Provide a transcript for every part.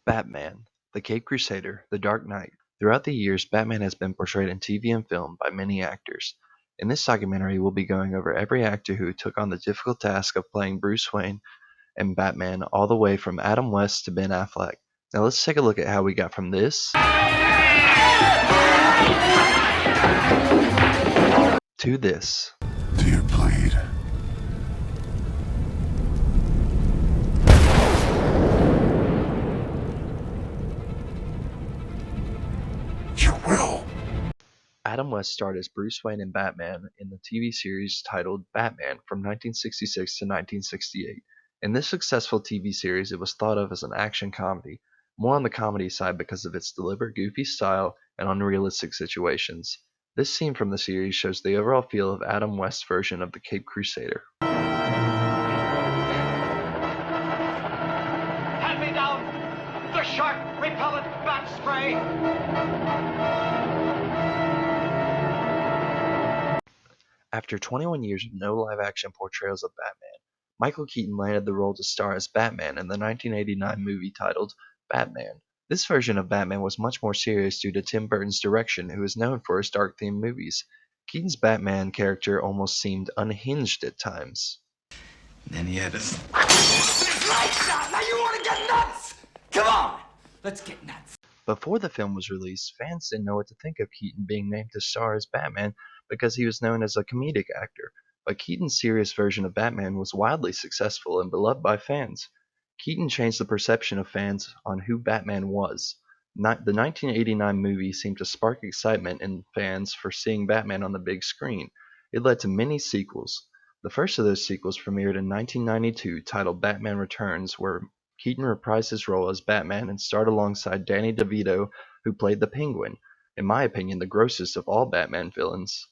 Batman, the Caped Crusader, the Dark Knight. Throughout the years, Batman has been portrayed in TV and film by many actors. In this documentary, we'll be going over every actor who took on the difficult task of playing Bruce Wayne and Batman, all the way from Adam West to Ben Affleck. Now let's take a look at how we got from this to this. Do you plead? You will. Adam West starred as Bruce Wayne and Batman in the TV series titled Batman from 1966 to 1968. In this successful TV series, it was thought of as an action comedy, more on the comedy side because of its deliberate, goofy style and unrealistic situations. This scene from the series shows the overall feel of Adam West's version of the Caped Crusader. Hand me down the shark repellent bat spray! After 21 years of no live-action portrayals of Batman, Michael Keaton landed the role to star as Batman in the 1989 movie titled Batman. This version of Batman was much more serious due to Tim Burton's direction, who is known for his dark-themed movies. Keaton's Batman character almost seemed unhinged at times. And then he had us. Lights out! Now you want to get nuts! Come on! Let's get nuts. Before the film was released, fans didn't know what to think of Keaton being named to star as Batman because he was known as a comedic actor, but Keaton's serious version of Batman was wildly successful and beloved by fans. Keaton changed the perception of fans on who Batman was. The 1989 movie seemed to spark excitement in fans for seeing Batman on the big screen. It led to many sequels. The first of those sequels premiered in 1992, titled Batman Returns, where Keaton reprised his role as Batman and starred alongside Danny DeVito, who played the Penguin, in my opinion the grossest of all Batman villains.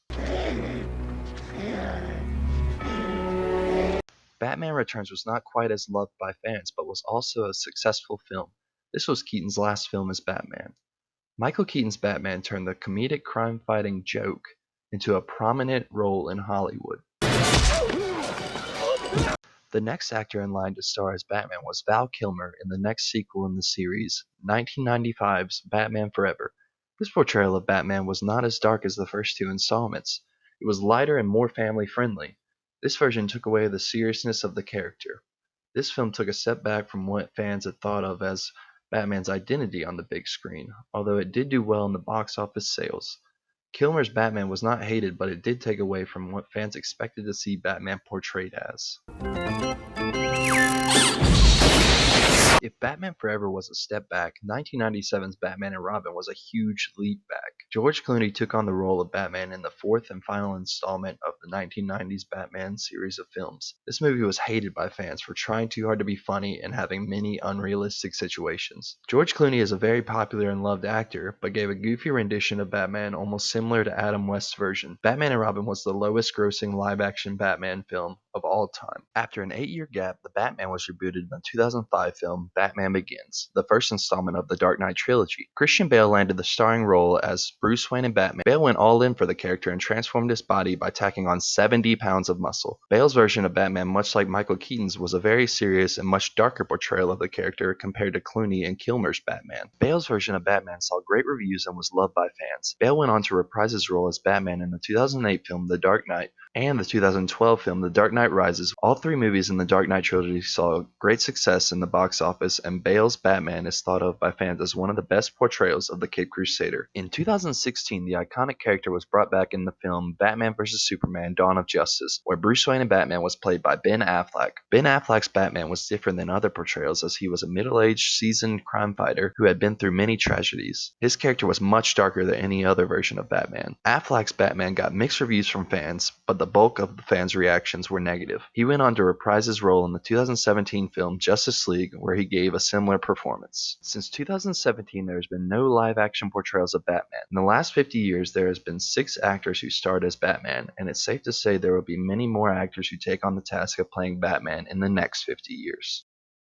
Batman Returns was not quite as loved by fans, but was also a successful film. This was Keaton's last film as Batman. Michael Keaton's Batman turned the comedic crime-fighting joke into a prominent role in Hollywood. The next actor in line to star as Batman was Val Kilmer in the next sequel in the series, 1995's Batman Forever. This portrayal of Batman was not as dark as the first two installments. It was lighter and more family-friendly. This version took away the seriousness of the character. This film took a step back from what fans had thought of as Batman's identity on the big screen, although it did do well in the box office sales. Kilmer's Batman was not hated, but it did take away from what fans expected to see Batman portrayed as. If Batman Forever was a step back, 1997's Batman and Robin was a huge leap back. George Clooney took on the role of Batman in the fourth and final installment of the 1990s Batman series of films. This movie was hated by fans for trying too hard to be funny and having many unrealistic situations. George Clooney is a very popular and loved actor, but gave a goofy rendition of Batman almost similar to Adam West's version. Batman and Robin was the lowest grossing live-action Batman film of all time. After an 8-year gap, the Batman was rebooted in the 2005 film Batman Begins, the first installment of the Dark Knight trilogy. Christian Bale landed the starring role as Bruce Wayne and Batman. Bale went all in for the character and transformed his body by tacking on 70 pounds of muscle. Bale's version of Batman, much like Michael Keaton's, was a very serious and much darker portrayal of the character compared to Clooney and Kilmer's Batman. Bale's version of Batman saw great reviews and was loved by fans. Bale went on to reprise his role as Batman in the 2008 film The Dark Knight and the 2012 film The Dark Knight Rises. All three movies in the Dark Knight trilogy saw great success in the box office, and Bale's Batman is thought of by fans as one of the best portrayals of the Caped Crusader. In 2016, the iconic character was brought back in the film Batman vs. Superman: Dawn of Justice, where Bruce Wayne and Batman was played by Ben Affleck. Ben Affleck's Batman was different than other portrayals as he was a middle-aged, seasoned crime fighter who had been through many tragedies. His character was much darker than any other version of Batman. Affleck's Batman got mixed reviews from fans, but the bulk of the fans' reactions were negative. He went on to reprise his role in the 2017 film Justice League, where he gave a similar performance. Since 2017, there has been no live-action portrayals of Batman. In the last 50 years, there has been 6 actors who starred as Batman, and it's safe to say there will be many more actors who take on the task of playing Batman in the next 50 years.